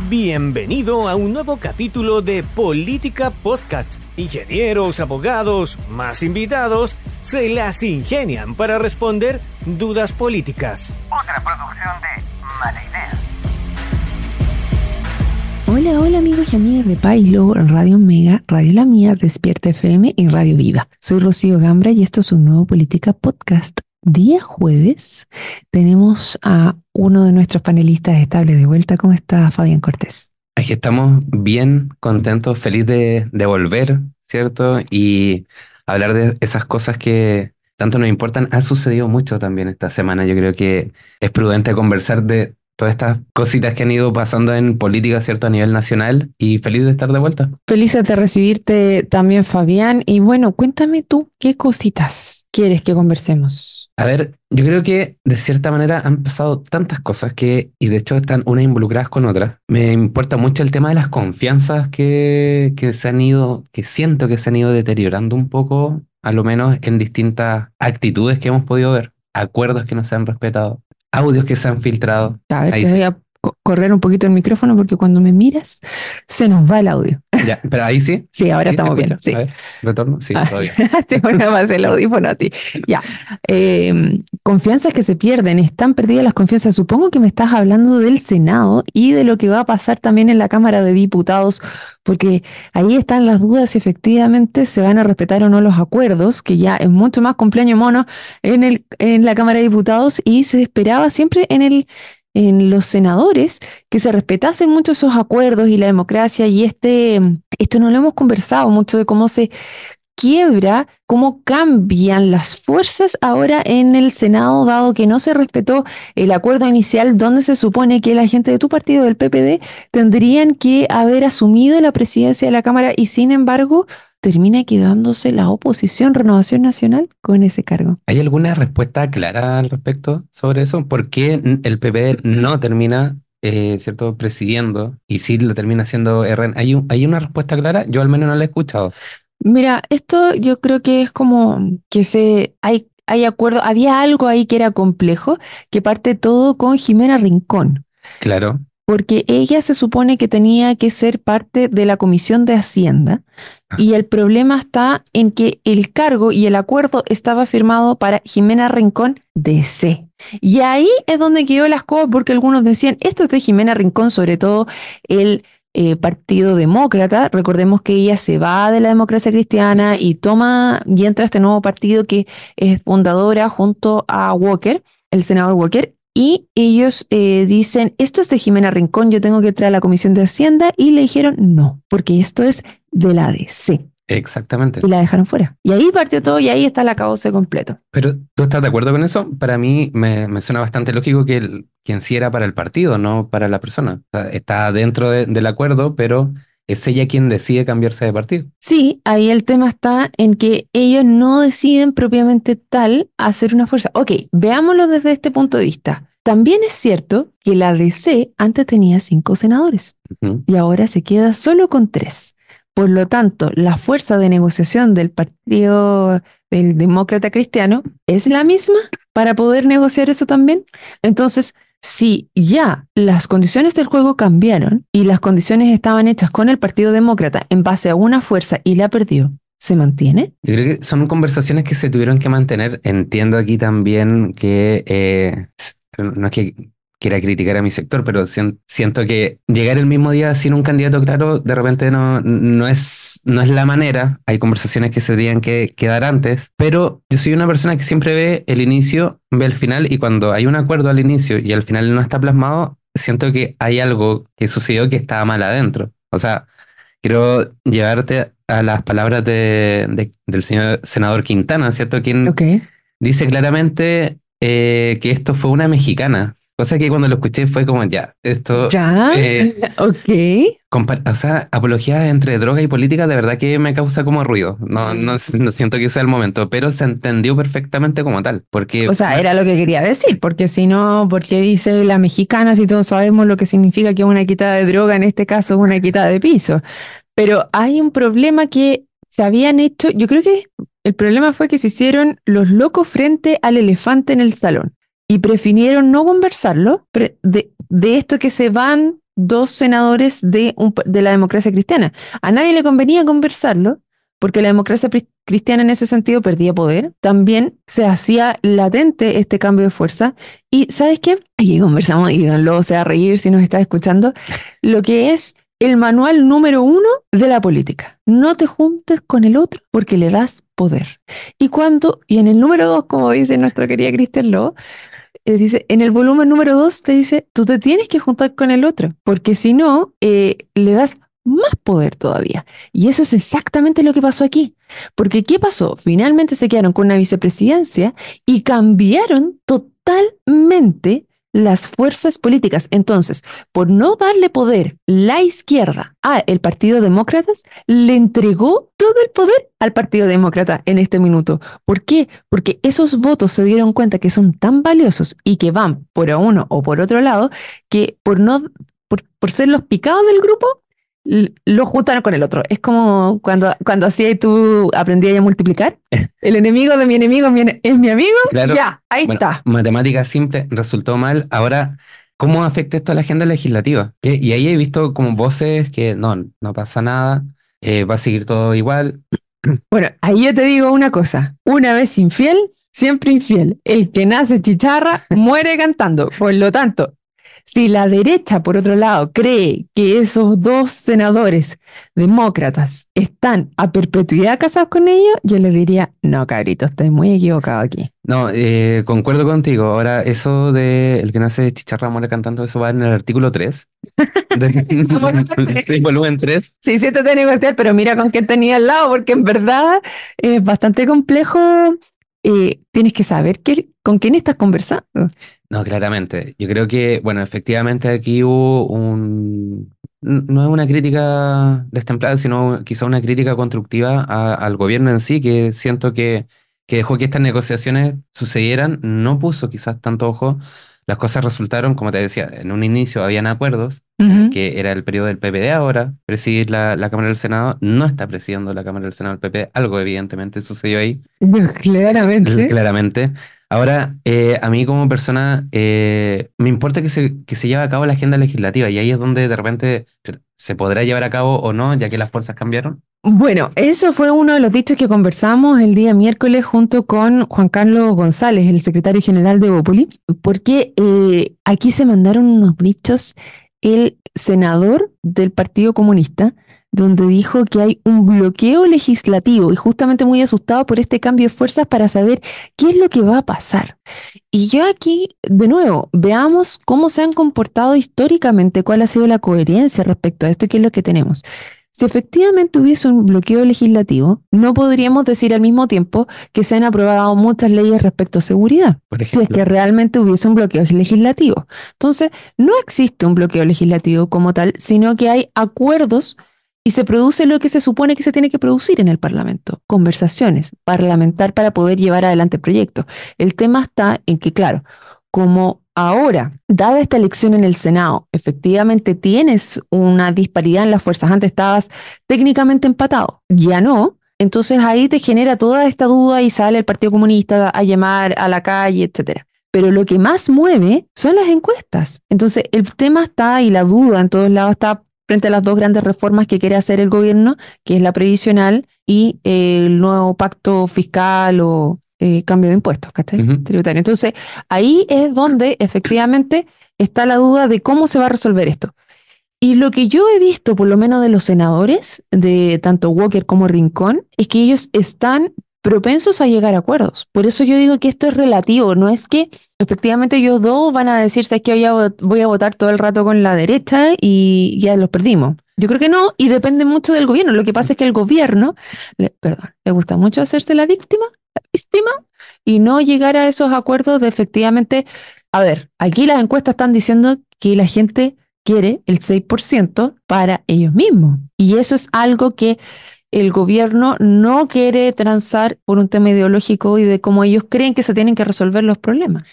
Bienvenido a un nuevo capítulo de Política Podcast. Ingenieros, abogados, más invitados, se las ingenian para responder dudas políticas. Otra producción de Mala Idea. Hola amigos y amigas de Pailo, Radio Mega, Radio La Mía, Despierta FM y Radio Viva. Soy Rocío Gambra y esto es un nuevo Política Podcast. Día jueves tenemos a uno de nuestros panelistas estables de vuelta. ¿Cómo está Fabián Cortés? Aquí estamos bien contentos, feliz de volver, ¿cierto? Y hablar de esas cosas que tanto nos importan. Ha sucedido mucho también esta semana. Yo creo que es prudente conversar de todas estas cositas que han ido pasando en política, ¿cierto? A nivel nacional. Y feliz de estar de vuelta. Felices de recibirte también, Fabián. Y bueno, cuéntame tú, ¿qué cositas quieres que conversemos? A ver, yo creo que de cierta manera han pasado tantas cosas y de hecho están unas involucradas con otras. Me importa mucho el tema de las confianzas que se han ido, que siento que se han ido deteriorando un poco, a lo menos en distintas actitudes que hemos podido ver, acuerdos que no se han respetado, audios que se han filtrado. A ver, Ahí te voy a correr un poquito el micrófono porque cuando me miras se nos va el audio. Ya, pero ahí sí. Sí, ahora ¿Sí estamos se bien. escucha? Sí. A ver, retorno. Sí, todo bien. Te pongo más el audífono a ti. Ya. Confianzas que se pierden, están perdidas las confianzas. Supongo que me estás hablando del Senado y de lo que va a pasar también en la Cámara de Diputados, porque ahí están las dudas si efectivamente se van a respetar o no los acuerdos, que ya es mucho más cumpleaños mono en la Cámara de Diputados, y se esperaba siempre en los senadores que se respetasen mucho esos acuerdos y la democracia, y esto no lo hemos conversado mucho, de cómo se quiebra, cómo cambian las fuerzas ahora en el Senado, dado que no se respetó el acuerdo inicial donde se supone que la gente de tu partido, del PPD, tendrían que haber asumido la presidencia de la Cámara, y sin embargo termina quedándose la oposición, Renovación Nacional, con ese cargo. ¿Hay alguna respuesta clara al respecto sobre eso? ¿Por qué el PPD no termina, cierto, presidiendo y sí lo termina haciendo RN? ¿Hay una respuesta clara? Yo al menos no la he escuchado. Mira, esto yo creo que es como que hay acuerdo, había algo ahí que era complejo, que parte todo con Jimena Rincón. Claro. Porque ella se supone que tenía que ser parte de la Comisión de Hacienda, y el problema está en que el cargo y el acuerdo estaba firmado para Jimena Rincón DC. Y ahí es donde quedó las cosas, porque algunos decían, esto es de Jimena Rincón, sobre todo el Partido Demócrata. Recordemos que ella se va de la Democracia Cristiana y entra a este nuevo partido que es fundadora junto a Walker, el senador Walker. Y ellos dicen, esto es de Jimena Rincón, yo tengo que entrar a la Comisión de Hacienda, y le dijeron no, porque esto es de la DC. Exactamente. Y la dejaron fuera. Y ahí partió todo, y ahí está el acabose completo. Pero, ¿tú estás de acuerdo con eso? Para mí me suena bastante lógico que en sí era para el partido, no para la persona. O sea, está dentro del acuerdo, pero es ella quien decide cambiarse de partido. Sí, ahí el tema está en que ellos no deciden propiamente tal hacer una fuerza. Ok, veámoslo desde este punto de vista. También es cierto que la DC antes tenía 5 senadores y ahora se queda solo con 3. Por lo tanto, la fuerza de negociación del Partido del Demócrata Cristiano es la misma para poder negociar eso también. Entonces, si ya las condiciones del juego cambiaron y las condiciones estaban hechas con el Partido Demócrata en base a una fuerza y la perdió, ¿se mantiene? Yo creo que son conversaciones que se tuvieron que mantener. Entiendo aquí también que no es que quiera criticar a mi sector, pero siento que llegar el mismo día sin un candidato claro de repente no es la manera. Hay conversaciones que se tendrían que quedar antes, pero yo soy una persona que siempre ve el inicio, ve el final, y cuando hay un acuerdo al inicio y al final no está plasmado, siento que hay algo que sucedió que estaba mal adentro. O sea, quiero llevarte a las palabras del señor senador Quintana, ¿cierto? Quien dice claramente que esto fue una mexicana. Cosa que cuando lo escuché fue como, esto... ¿Ya? O sea, apología entre droga y política de verdad que me causa como ruido. No siento que sea el momento, pero se entendió perfectamente como tal. Porque, o sea, era lo que quería decir, porque si no, porque dice la mexicana, si todos sabemos lo que significa que una quitada de droga, en este caso es una quitada de piso. Pero hay un problema que se habían hecho, yo creo que el problema fue que se hicieron los locos frente al elefante en el salón. Y prefirieron no conversarlo de esto, que se van dos senadores de la democracia cristiana. A nadie le convenía conversarlo, porque la democracia cristiana en ese sentido perdía poder. También se hacía latente este cambio de fuerza. Y ¿sabes qué? Aquí conversamos y Don Lobo se va a reír si nos está escuchando. Lo que es el manual número 1 de la política. No te juntes con el otro porque le das poder. Y en el número 2, como dice nuestra querida Cristian Lobo, dice, en el volumen número 2 te dice, tú te tienes que juntar con el otro, porque si no, le das más poder todavía. Y eso es exactamente lo que pasó aquí. Porque ¿qué pasó? Finalmente se quedaron con una vicepresidencia y cambiaron totalmente las fuerzas políticas. Entonces, por no darle poder la izquierda a el Partido Demócratas, le entregó todo el poder al Partido Demócrata en este minuto. ¿Por qué? Porque esos votos se dieron cuenta que son tan valiosos y que van por uno o por otro lado, que por ser los picados del grupo, lo juntaron con el otro. Es como cuando así tú aprendías a multiplicar. El enemigo de mi enemigo es mi amigo. Claro. Ya, ahí Bueno, está. matemática simple, resultó mal. Ahora, ¿cómo afecta esto a la agenda legislativa? Y ahí he visto como voces que no pasa nada, va a seguir todo igual. Bueno, ahí yo te digo una cosa. Una vez infiel, siempre infiel. El que nace chicharra muere cantando. Por lo tanto, si la derecha, por otro lado, cree que esos dos senadores demócratas están a perpetuidad casados con ellos, yo les diría, no, cabrito, estoy muy equivocado aquí. No, concuerdo contigo. Ahora, eso de el que nace chicharra muere cantando, eso va en el artículo 3. De volumen 3. Sí, siéntate a negociar, pero mira con quién tenía al lado, porque en verdad es bastante complejo. Tienes que saber con quién estás conversando. No, claramente. Yo creo que, bueno, efectivamente aquí hubo no es una crítica destemplada, sino quizá una crítica constructiva al gobierno en sí, que siento que dejó que estas negociaciones sucedieran, no puso quizás tanto ojo. Las cosas resultaron, como te decía, en un inicio habían acuerdos, que era el periodo del PPD ahora, presidir la Cámara del Senado, no está presidiendo la Cámara del Senado el PPD, algo evidentemente sucedió ahí. Claramente. Claramente. Ahora, a mí como persona, me importa que se lleve a cabo la agenda legislativa y ahí es donde de repente se podrá llevar a cabo o no, ya que las fuerzas cambiaron. Bueno, eso fue uno de los dichos que conversamos el día miércoles junto con Juan Carlos González, el secretario general de Bópoli, porque aquí se mandaron unos dichos el senador del Partido Comunista, donde dijo que hay un bloqueo legislativo y justamente muy asustado por este cambio de fuerzas para saber qué es lo que va a pasar. Y yo aquí, de nuevo, veamos cómo se han comportado históricamente, cuál ha sido la coherencia respecto a esto y qué es lo que tenemos. Si efectivamente hubiese un bloqueo legislativo, no podríamos decir al mismo tiempo que se han aprobado muchas leyes respecto a seguridad, Por si es ejemplo. que realmente hubiese un bloqueo legislativo. Entonces, no existe un bloqueo legislativo como tal, sino que hay acuerdos y se produce lo que se supone que se tiene que producir en el Parlamento, conversaciones, parlamentar para poder llevar adelante el proyecto. El tema está en que, claro, como ahora, dada esta elección en el Senado, efectivamente tienes una disparidad en las fuerzas. Antes estabas técnicamente empatado, ya no. Entonces ahí te genera toda esta duda y sale el Partido Comunista a llamar a la calle, etcétera. Pero lo que más mueve son las encuestas. Entonces el tema está y la duda en todos lados está frente a las dos grandes reformas que quiere hacer el gobierno, que es la previsional y el nuevo pacto fiscal o cambio de impuestos, ¿cachai? Tributario. Entonces, ahí es donde efectivamente está la duda de cómo se va a resolver esto. Y lo que yo he visto, por lo menos de los senadores, de tanto Walker como Rincón, es que ellos están propensos a llegar a acuerdos. Por eso yo digo que esto es relativo, no es que efectivamente ellos dos van a decirse que voy a votar todo el rato con la derecha y ya los perdimos. Yo creo que no, y depende mucho del gobierno. Lo que pasa es que el gobierno, le gusta mucho hacerse la víctima, y no llegar a esos acuerdos de efectivamente, a ver, aquí las encuestas están diciendo que la gente quiere el 6% para ellos mismos. Y eso es algo que el gobierno no quiere transar por un tema ideológico y de cómo ellos creen que se tienen que resolver los problemas.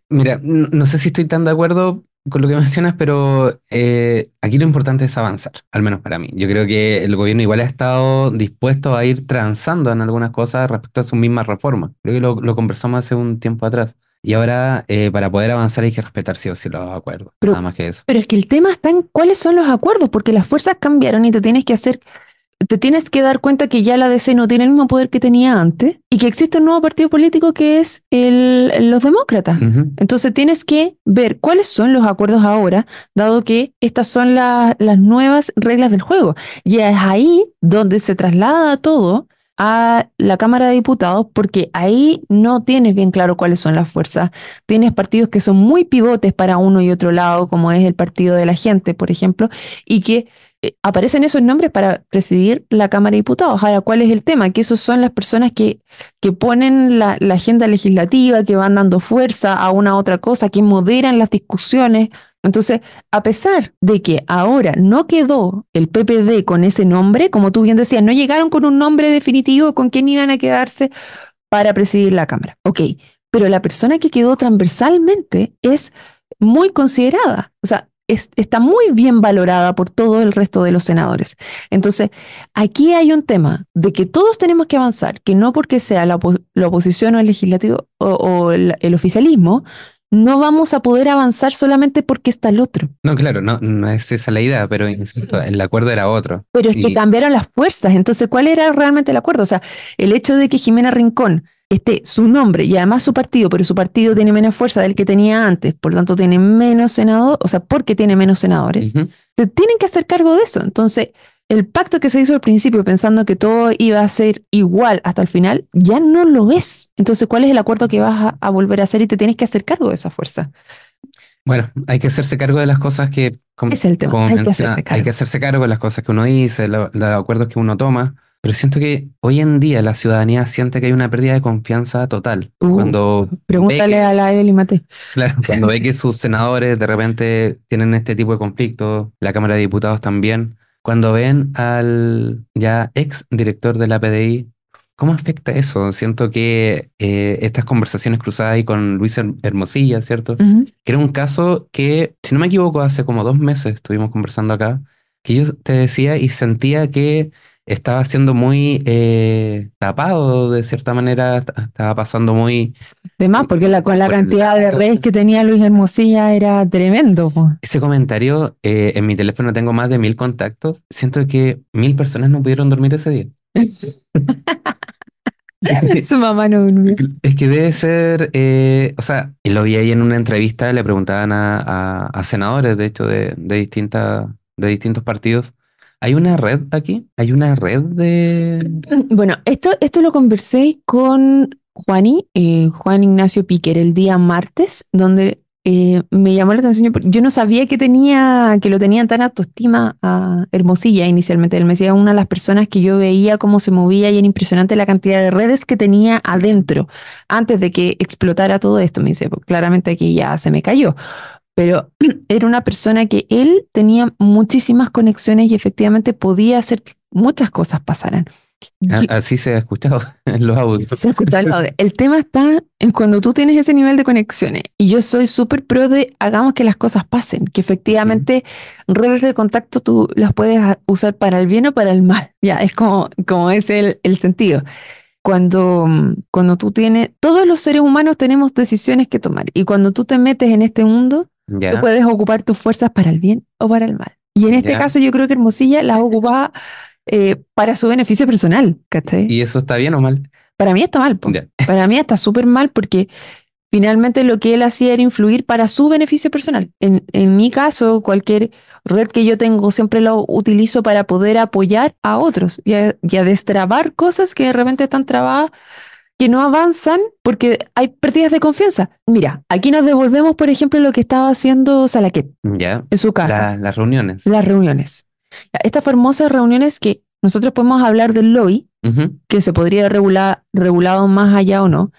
Mira, no sé si estoy tan de acuerdo con lo que mencionas, pero aquí lo importante es avanzar, al menos para mí. Yo creo que el gobierno igual ha estado dispuesto a ir transando en algunas cosas respecto a sus mismas reformas. Creo que lo conversamos hace un tiempo atrás. Y ahora, para poder avanzar hay que respetar sí o sí los acuerdos. Pero- Nada más que eso. Pero es que el tema está en cuáles son los acuerdos, porque las fuerzas cambiaron y te tienes que dar cuenta que ya la DC no tiene el mismo poder que tenía antes y que existe un nuevo partido político que es los demócratas. Ujú. Entonces tienes que ver cuáles son los acuerdos ahora, dado que estas son las nuevas reglas del juego. Y es ahí donde se traslada todo a la Cámara de Diputados, porque ahí no tienes bien claro cuáles son las fuerzas. Tienes partidos que son muy pivotes para uno y otro lado, como es el Partido de la Gente, por ejemplo, y que aparecen esos nombres para presidir la Cámara de Diputados. Ahora, ¿cuál es el tema? Que esos son las personas que ponen la agenda legislativa, que van dando fuerza a una u otra cosa, que moderan las discusiones. Entonces, a pesar de que ahora no quedó el PPD con ese nombre, como tú bien decías, no llegaron con un nombre definitivo con quién iban a quedarse para presidir la Cámara. Ok, pero la persona que quedó transversalmente es muy considerada. O sea, está muy bien valorada por todo el resto de los senadores. Entonces, aquí hay un tema de que todos tenemos que avanzar, que no porque sea la oposición o el legislativo o el oficialismo, no vamos a poder avanzar solamente porque está el otro. No, claro, no es esa la idea, pero insisto, el acuerdo era otro. Pero es que Y cambiaron las fuerzas. Entonces, ¿cuál era realmente el acuerdo? O sea, el hecho de que Jimena Rincón esté su nombre y además su partido, pero su partido tiene menos fuerza del que tenía antes, por lo tanto tiene menos senadores, o sea, porque tiene menos senadores, ujú. se tienen que hacer cargo de eso. Entonces, el pacto que se hizo al principio pensando que todo iba a ser igual hasta el final, ya no lo es. Entonces, ¿cuál es el acuerdo que vas a volver a hacer y te tienes que hacer cargo de esa fuerza? Bueno, hay que hacerse cargo de las cosas que, Ese es el tema, como hay que menciona, hacerse hay cargo. que hacerse cargo de las cosas que uno dice, los acuerdos que uno toma. Pero siento que hoy en día la ciudadanía siente que hay una pérdida de confianza total. Cuando ve Pregúntale que, a la Evelyn Matei. claro, cuando ve que sus senadores de repente tienen este tipo de conflictos, la Cámara de Diputados también, cuando ven al ya ex director de la PDI, ¿cómo afecta eso? Siento que estas conversaciones cruzadas ahí con Luis Hermosilla, ¿cierto? Ujú. Que era un caso que, si no me equivoco, hace como 2 meses estuvimos conversando acá, que yo te decía y sentía que estaba siendo muy tapado de cierta manera, estaba pasando muy... De más, porque con la por el cantidad de lado. redes que tenía Luis Hermosilla era tremendo, po. Ese comentario, en mi teléfono tengo más de 1000 contactos, siento que 1000 personas no pudieron dormir ese día. Su mamá no durmió. Es que debe ser, o sea, y lo vi ahí en una entrevista, le preguntaban a senadores, de hecho, de distintos partidos. ¿Hay una red aquí? ¿Hay una red de...? Bueno, esto lo conversé con Juan Ignacio Piquer, el día martes, donde me llamó la atención. Yo no sabía que lo tenían tan autoestima a Hermosilla inicialmente. Él me decía, una de las personas que yo veía cómo se movía y era impresionante la cantidad de redes que tenía adentro antes de que explotara todo esto. Me dice, "Pues, claramente aquí ya se me cayó". Pero era una persona que él tenía muchísimas conexiones y efectivamente podía hacer que muchas cosas pasaran. Así se ha escuchado en los audios. Se escucha el audio. El tema está en cuando tú tienes ese nivel de conexiones. Y yo soy súper pro de hagamos que las cosas pasen, que efectivamente redes de contacto tú las puedes usar para el bien o para el mal. Ya, es como es el sentido. Cuando tú todos los seres humanos tenemos decisiones que tomar. Y cuando tú te metes en este mundo, tú Ya, puedes ocupar tus fuerzas para el bien o para el mal. Y en este ya. caso yo creo que Hermosilla las ocupaba para su beneficio personal, ¿cachai? ¿Y eso está bien o mal? Para mí está mal, po. Ya. Para mí está súper mal porque finalmente lo que él hacía era influir para su beneficio personal. En mi caso, cualquier red que yo tengo siempre lo utilizo para poder apoyar a otros y a destrabar cosas que de repente están trabadas, que no avanzan porque hay pérdidas de confianza. Mira, aquí nos devolvemos, por ejemplo, lo que estaba haciendo Salaquet Ya. en su casa, Las reuniones. las reuniones. Estas famosas reuniones que nosotros podemos hablar del lobby, Ujú. que se podría regulado más allá o no,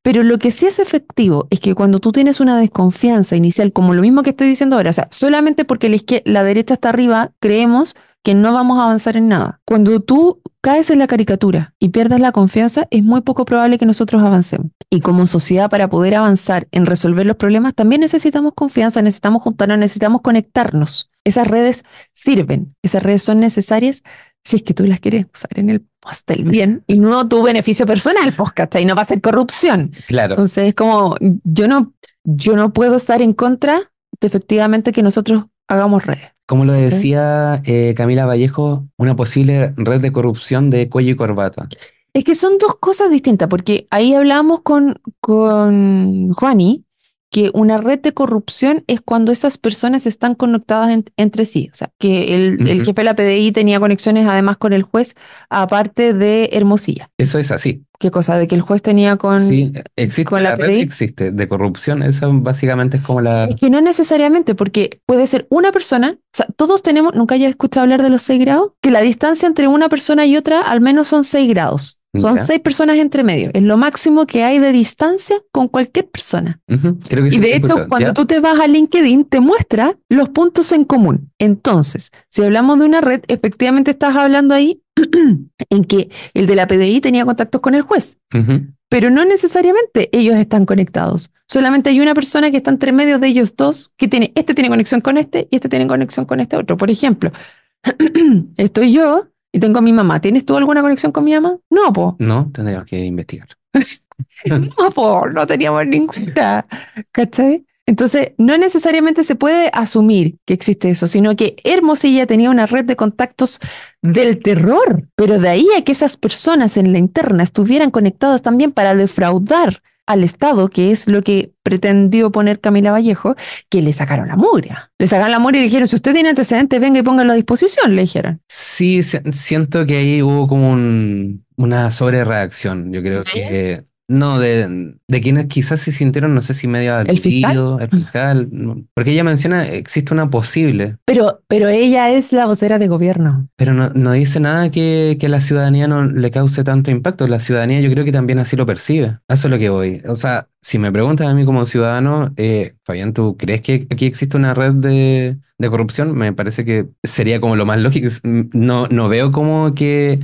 pero lo que sí es efectivo es que cuando tú tienes una desconfianza inicial, como lo mismo que estoy diciendo ahora, o sea, solamente porque la derecha está arriba, creemos que no vamos a avanzar en nada. Cuando tú caes en la caricatura y pierdes la confianza, es muy poco probable que nosotros avancemos. Y como sociedad, para poder avanzar en resolver los problemas, también necesitamos confianza, necesitamos juntarnos, necesitamos conectarnos. Esas redes sirven, esas redes son necesarias si es que tú las quieres usar en el post del bien y no tu beneficio personal, pues, ¿cachai? No va a ser corrupción. Claro. Entonces es como, yo no puedo estar en contra de efectivamente que nosotros hagamos redes. Como lo Ok. decía Camila Vallejo, una posible red de corrupción de cuello y corbata. Es que son dos cosas distintas, porque ahí hablamos con Juani que una red de corrupción es cuando esas personas están conectadas entre sí. O sea, que el Ujú. jefe de la PDI tenía conexiones además con el juez, aparte de Hermosilla. Eso es así. ¿Qué cosa? De que el juez tenía Sí, existe con la la red, PDI. existe de corrupción. Esa básicamente es como la... Es que no necesariamente, porque puede ser una persona, o sea, todos tenemos, nunca hayas escuchado hablar de los 6 grados, que la distancia entre una persona y otra al menos son 6 grados. Son Ya. 6 personas entre medio. Es lo máximo que hay de distancia con cualquier persona. Ujú, creo que Y sí lo de he hecho, escuchado. cuando ¿Ya? tú te vas a LinkedIn, te muestra los puntos en común. Entonces, si hablamos de una red, efectivamente estás hablando ahí en que el de la PDI tenía contactos con el juez. Ujú, Pero no necesariamente ellos están conectados. Solamente hay una persona que está entre medio de ellos dos, que tiene conexión con este y este tiene conexión con este otro. Por ejemplo, estoy yo y tengo a mi mamá. ¿Tienes tú alguna conexión con mi mamá? No, po. No, tendríamos que investigar. No, po, no teníamos ninguna. ¿Cachai? Entonces, no necesariamente se puede asumir que existe eso, sino que Hermosilla tenía una red de contactos del terror, pero de ahí a que esas personas en la interna estuvieran conectadas también para defraudar al Estado, que es lo que pretendió poner Camila Vallejo, que le sacaron la mugre. Le sacaron la mugre y le dijeron, si usted tiene antecedentes, venga y póngalo a disposición, le dijeron. Sí, siento que ahí hubo como una sobrereacción. Yo creo ¿Sí? que... No, de quienes quizás se sintieron, no sé si medio ¿El fiscal? aludidos, el fiscal, porque ella menciona existe una posible, Pero ella es la vocera de gobierno. pero no dice nada que a la ciudadanía no le cause tanto impacto. La ciudadanía yo creo que también así lo percibe. A eso es lo que voy. O sea, si me preguntas a mí como ciudadano, Fabián, ¿tú crees que aquí existe una red de corrupción? Me parece que sería como lo más lógico. No veo como que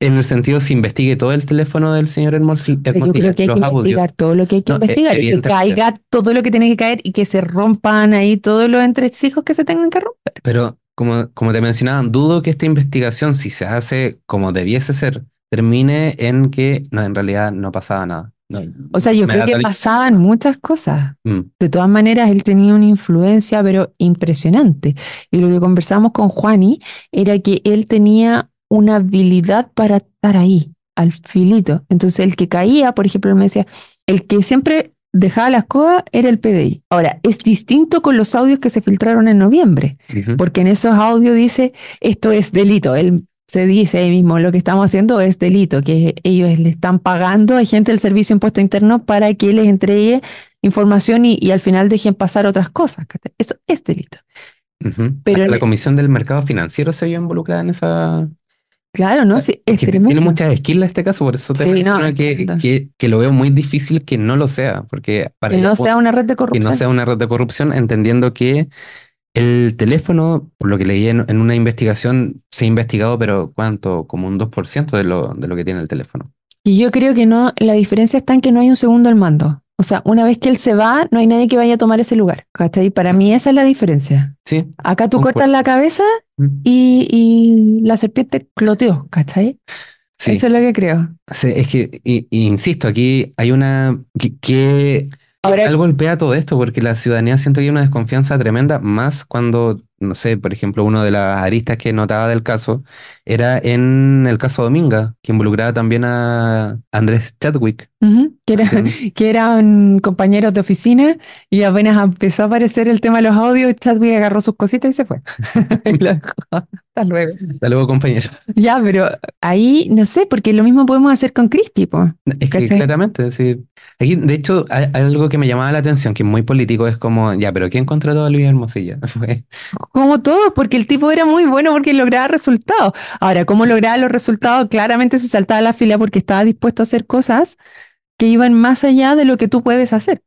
en el sentido se investigue todo el teléfono del señor Yo creo Hermosilla, que hay que los audios. investigar todo lo que hay que No, investigar y que evidentemente. caiga todo lo que tiene que caer y que se rompan ahí todos los entresijos que se tengan que romper. Pero como te mencionaba, dudo que esta investigación, si se hace como debiese ser, termine en que no, en realidad no pasaba nada. No, O sea, yo me creo da que tal- pasaban muchas cosas. Mm, De todas maneras, él tenía una influencia, pero impresionante. Y lo que conversamos con Juani era que él tenía una habilidad para estar ahí, al filito. Entonces, el que caía, por ejemplo, él me decía, el que siempre dejaba la escoba era el PDI. Ahora, es distinto con los audios que se filtraron en noviembre, ujú. porque en esos audios dice, esto es delito. Él se dice ahí mismo, lo que estamos haciendo es delito, que ellos le están pagando a gente del Servicio de Impuesto Interno para que les entregue información y al final dejen pasar otras cosas. ¿Cachai? Eso es delito. Ujú. Pero Hasta la Comisión del Mercado Financiero se vio involucrada en esa... claro, ¿no? Sí, es Porque tiene tremendo. muchas esquilas este caso, por eso te Sí, no, menciono es tremendo. que lo veo muy difícil que no lo sea, porque para Que ella no sea una red de que no corrupción. sea una red de corrupción, entendiendo que el teléfono, por lo que leí en una investigación, se ha investigado, pero ¿cuánto? Como un 2% de lo que tiene el teléfono. Y yo creo que no, la diferencia está en que no hay un segundo al mando. O sea, una vez que él se va, no hay nadie que vaya a tomar ese lugar. ¿Cachai? Para mí esa es la diferencia. Sí, Acá tú concuerdo. cortas la cabeza Mm, y la serpiente cloteó, ¿cachai? sí. Eso es lo que creo. Sí, es que, insisto, aquí hay una... que Ahora, algo golpea todo esto, porque la ciudadanía siento que hay una desconfianza tremenda, más cuando, no sé, por ejemplo, una de las aristas que notaba del caso era en el caso Dominga, que involucraba también a Andrés Chadwick. También. que eran compañeros de oficina y apenas empezó a aparecer el tema de los audios, Chadwick agarró sus cositas y se fue. Y lo dejó. Hasta luego. Hasta luego, compañero. Ya, pero ahí no sé, porque lo mismo podemos hacer con Crispy, po. Es que ¿Cachai? claramente, sí. Aquí, de hecho, hay algo que me llamaba la atención, que es muy político, es como, ya, pero ¿quién contrató a Luis Hermosilla? Fue- Como todos, porque el tipo era muy bueno porque lograba resultados. Ahora, ¿cómo lograba los resultados? Claramente se saltaba la fila porque estaba dispuesto a hacer cosas que iban más allá de lo que tú puedes hacer.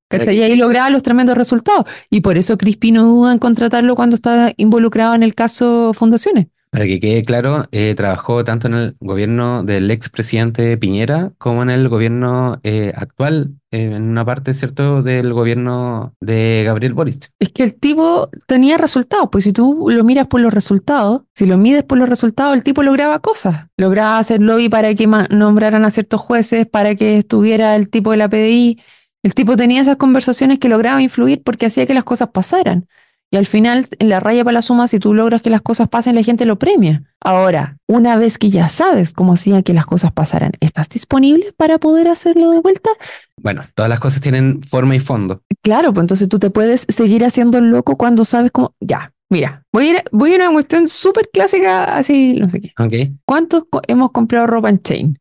¿Cachai? Y ahí lograba los tremendos resultados. Y por eso Crispy no duda en contratarlo cuando estaba involucrado en el caso Fundaciones. Para que quede claro, trabajó tanto en el gobierno del expresidente Piñera como en el gobierno actual, en una parte, ¿cierto?, del gobierno de Gabriel Boric. Es que el tipo tenía resultados, pues si tú lo miras por los resultados, si lo mides por los resultados, el tipo lograba cosas. Lograba hacer lobby para que nombraran a ciertos jueces, para que estuviera el tipo de la PDI. El tipo tenía esas conversaciones que lograba influir porque hacía que las cosas pasaran. Y al final, en la raya para la suma, si tú logras que las cosas pasen, la gente lo premia. Ahora, una vez que ya sabes cómo hacía que las cosas pasaran, ¿estás disponible para poder hacerlo de vuelta? Bueno, todas las cosas tienen forma y fondo. Claro, pues entonces tú te puedes seguir haciendo el loco cuando sabes cómo... Ya, mira, voy a una cuestión súper clásica, así, no sé qué. ¿Ok? ¿Cuántos hemos comprado ropa en Chain?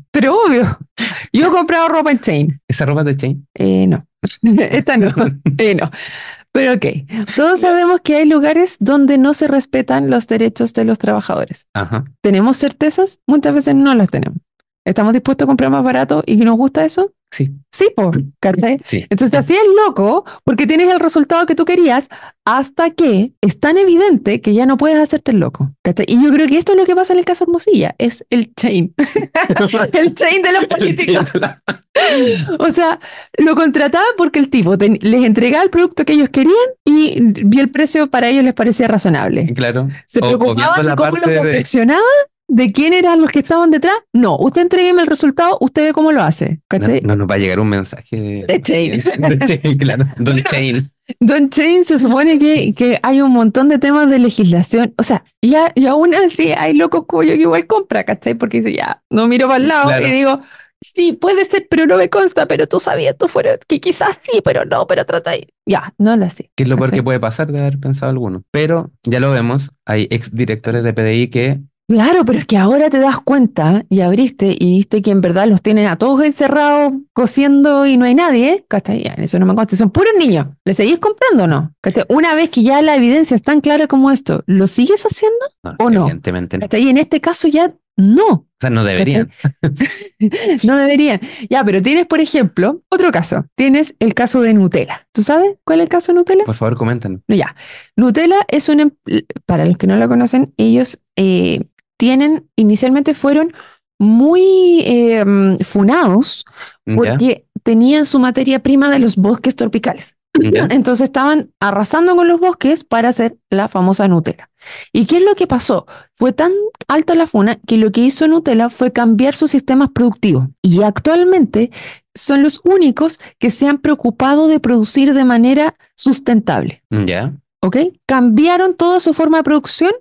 Pero obvio, yo he comprado ropa en Chain. ¿Esa ropa de Chain? No, esta no, no. Pero ok, todos sabemos que hay lugares donde no se respetan los derechos de los trabajadores. Ajá. ¿Tenemos certezas? Muchas veces no las tenemos. ¿Estamos dispuestos a comprar más barato y que nos gusta eso? Sí. Sí, ¿cachai? Sí. Entonces así es loco porque tienes el resultado que tú querías hasta que es tan evidente que ya no puedes hacerte el loco, ¿cachai? Y yo creo que esto es lo que pasa en el caso Hermosilla, es el chain. El chain de los políticos. O sea, lo contrataba porque el tipo les entregaba el producto que ellos querían y el precio para ellos les parecía razonable. Claro. Se preocupaban de la cómo lo parte de... confeccionaba, de quién eran los que estaban detrás. No, usted entrégueme el resultado, usted ve cómo lo hace. ¿Cachai? No nos va a llegar un mensaje De Chain. de Chain, claro. Don Chain. Don Chain se supone que hay un montón de temas de legislación. O sea, y aún así hay locos como yo que igual compra, ¿cachai? Porque dice, ya, no miro para el lado Claro. y digo, sí, puede ser, pero no me consta, pero tú sabías, tú fuera, que quizás sí, pero no, pero trata ahí. Ya, no lo sé. Que es lo peor ¿cachai? que puede pasar de haber pensado alguno. Pero ya lo vemos, hay exdirectores de PDI que... Claro, pero es que ahora te das cuenta y abriste y viste que en verdad los tienen a todos encerrados cosiendo y no hay nadie, ¿cachai? Ya, eso no me consta, son puros niños. ¿Le seguís comprando o no? ¿Cachai? Una vez que ya la evidencia es tan clara como esto, ¿lo sigues haciendo o no? Evidentemente no. ¿Cachai? Y en este caso ya no. O sea, no deberían. No deberían. Ya, pero tienes, por ejemplo, otro caso. Tienes el caso de Nutella. ¿Tú sabes cuál es el caso de Nutella? Por favor, comenten. Ya. Nutella es para los que no la conocen, ellos inicialmente fueron muy funados ¿Ya? porque tenían su materia prima de los bosques tropicales. ¿Ya? Entonces estaban arrasando con los bosques para hacer la famosa Nutella. ¿Y qué es lo que pasó? Fue tan alta la funa que lo que hizo Nutella fue cambiar sus sistemas productivos. Y actualmente son los únicos que se han preocupado de producir de manera sustentable. ¿Ya? ¿Ok? Cambiaron toda su forma de producción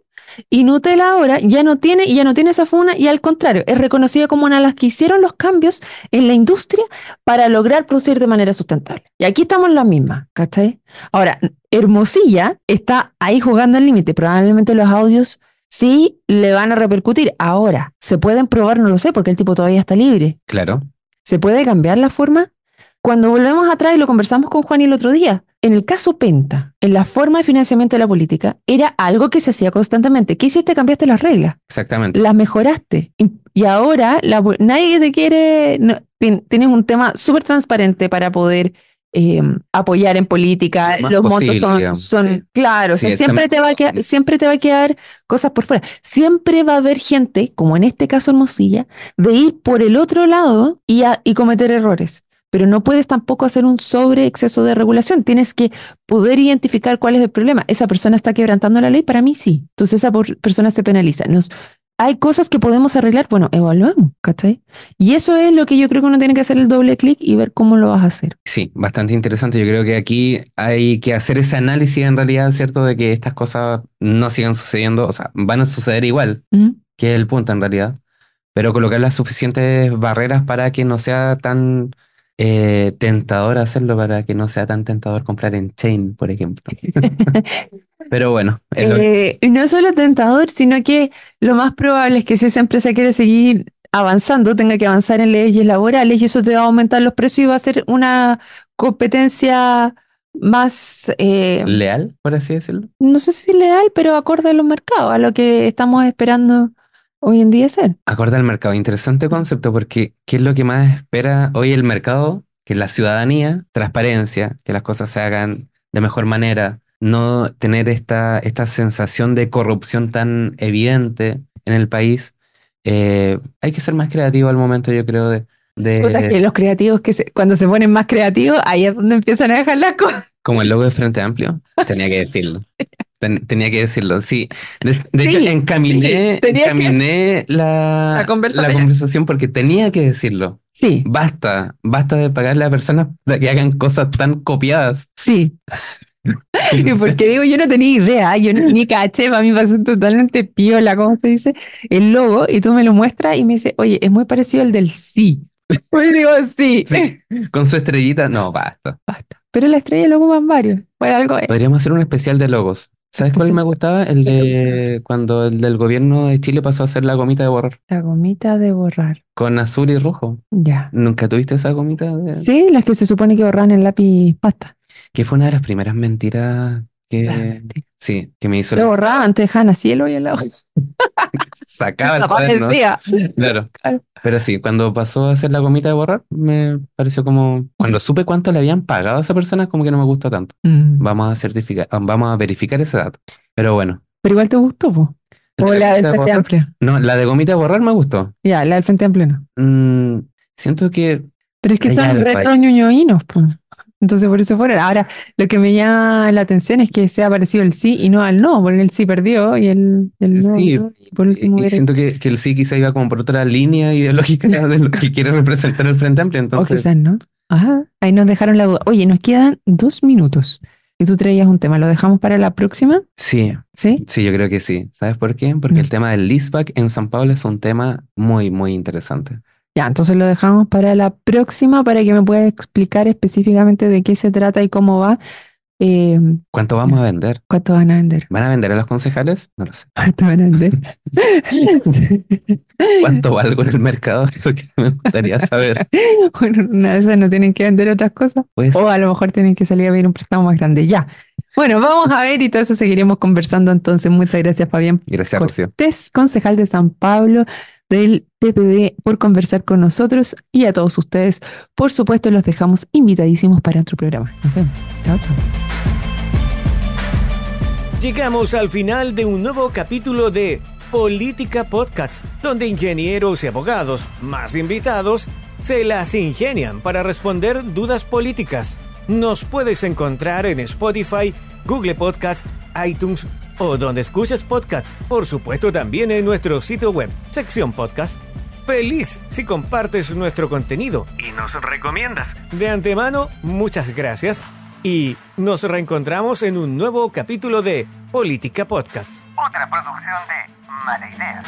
y Nutella ahora ya no tiene esa funa y al contrario, es reconocida como una de las que hicieron los cambios en la industria para lograr producir de manera sustentable. Y aquí estamos en la misma, ¿cachai? Ahora, Hermosilla está ahí jugando al límite. Probablemente los audios sí le van a repercutir. Ahora, ¿se pueden probar? No lo sé, porque el tipo todavía está libre. Claro. ¿Se puede cambiar la forma? Cuando volvemos atrás y lo conversamos con Juan el otro día, en el caso Penta, en la forma de financiamiento de la política, era algo que se hacía constantemente. ¿Qué hiciste? Cambiaste las reglas. Exactamente. Las mejoraste. Y ahora nadie te quiere... tienes un tema súper transparente para poder apoyar en política. Más Los posible, montos digamos. son claros. Sí, O sea, siempre te va a quedar cosas por fuera. Siempre va a haber gente, como en este caso Hermosilla, de ir por el otro lado y cometer errores. Pero no puedes tampoco hacer un exceso de regulación. Tienes que poder identificar cuál es el problema. ¿Esa persona está quebrantando la ley? Para mí sí. Entonces esa persona se penaliza. Hay cosas que podemos arreglar. Bueno, evaluemos, ¿cachai? Y eso es lo que yo creo que uno tiene que hacer el doble clic y ver cómo lo vas a hacer. Sí, bastante interesante. Yo creo que aquí hay que hacer ese análisis en realidad, ¿cierto? De que estas cosas no sigan sucediendo, o sea, van a suceder igual, ¿Mm? que es el punto en realidad, pero colocar las suficientes barreras para que no sea tan tentador hacerlo, para que no sea tan tentador comprar en Chain, por ejemplo. Pero bueno, Y no solo tentador, sino que lo más probable es que si esa empresa quiere seguir avanzando, tenga que avanzar en leyes laborales y eso te va a aumentar los precios y va a ser una competencia más, leal, por así decirlo. no sé si leal, pero acorde a los mercados, a lo que estamos esperando hoy en día ser. Acorde al mercado, interesante concepto, porque ¿qué es lo que más espera hoy el mercado? Que la ciudadanía, transparencia, que las cosas se hagan de mejor manera, no tener esta sensación de corrupción tan evidente en el país. Hay que ser más creativo al momento, yo creo, Puta, que los creativos cuando se ponen más creativos, ahí es donde empiezan a dejar las cosas. como el logo de Frente Amplio. Tenía que decirlo. Tenía que decirlo, sí. De hecho, Sí, encaminé la conversación porque tenía que decirlo. Sí, Basta de pagarle a personas para que hagan cosas tan copiadas. sí. Y porque digo, yo no tenía idea, yo ni caché, para mí pasó totalmente piola, ¿cómo se dice? El logo, y tú me lo muestras y me dices, oye, es muy parecido al del sí. Pues digo, sí. Sí, con su estrellita, no, basta. Basta. Pero la estrella lo ocupan varios. Por algo es. Podríamos hacer un especial de logos. ¿Sabes cuál me gustaba? El de cuando el del gobierno de Chile pasó a hacer la gomita de borrar. La gomita de borrar. Con azul y rojo. Ya. ¿Nunca tuviste esa gomita? Sí, las que se supone que borran el lápiz pasta. Que fue una de las primeras mentiras que... Sí, que me hizo... Lo borraban, te dejaban así el hoyo al lado. Sacaba el cuaderno. Claro. Pero sí, cuando pasó a hacer la gomita de borrar, me pareció como... Cuando supe cuánto le habían pagado a esa persona, como que no me gustó tanto. Vamos a verificar ese dato. Pero bueno. Pero igual te gustó, po. O la del Frente Amplio. No, la de gomita de borrar me gustó. Ya, la del Frente Amplio no. Siento que... Pero es que son retro ñoñoínos, pues. Entonces por eso fueron. Ahora, lo que me llama la atención es que sea parecido el sí y no al no, porque el sí perdió y el no. Sí, ¿no? Y por último y siento que el sí quizá iba como por otra línea ideológica de lo que quiere representar el Frente Amplio. Entonces... O quizás no. Ajá, ahí nos dejaron la duda. Oye, nos quedan 2 minutos. Y tú traías un tema, ¿lo dejamos para la próxima? Sí, ¿Sí? Sí, yo creo que sí. ¿Sabes por qué? Porque el tema del leaseback en San Pablo es un tema muy, muy interesante. Ya, entonces lo dejamos para la próxima para que me puedas explicar específicamente de qué se trata y cómo va. ¿Cuánto vamos a vender? ¿Cuánto van a vender? ¿Van a vender a los concejales? No lo sé. ¿Cuánto van a vender? ¿Cuánto valgo en el mercado? Eso que me gustaría saber. Bueno, una de esas no tienen que vender otras cosas. Pues, O a lo mejor tienen que salir a pedir un préstamo más grande. Ya. Bueno, vamos a ver y todo eso seguiremos conversando entonces. Muchas gracias, Fabián gracias, Rocío. Cortés, concejal de San Pablo del PPD, por conversar con nosotros, y a todos ustedes, por supuesto, los dejamos invitadísimos para otro programa. Nos vemos. Chao, chao. Llegamos al final de un nuevo capítulo de Política Podcast, donde ingenieros y abogados, más invitados, se las ingenian para responder dudas políticas. Nos puedes encontrar en Spotify, Google Podcast, iTunes o donde escuches podcast. Por supuesto, también en nuestro sitio web, sección podcast. Feliz si compartes nuestro contenido y nos recomiendas. De antemano, muchas gracias y nos reencontramos en un nuevo capítulo de Política Podcast. Otra producción de Mala Idea.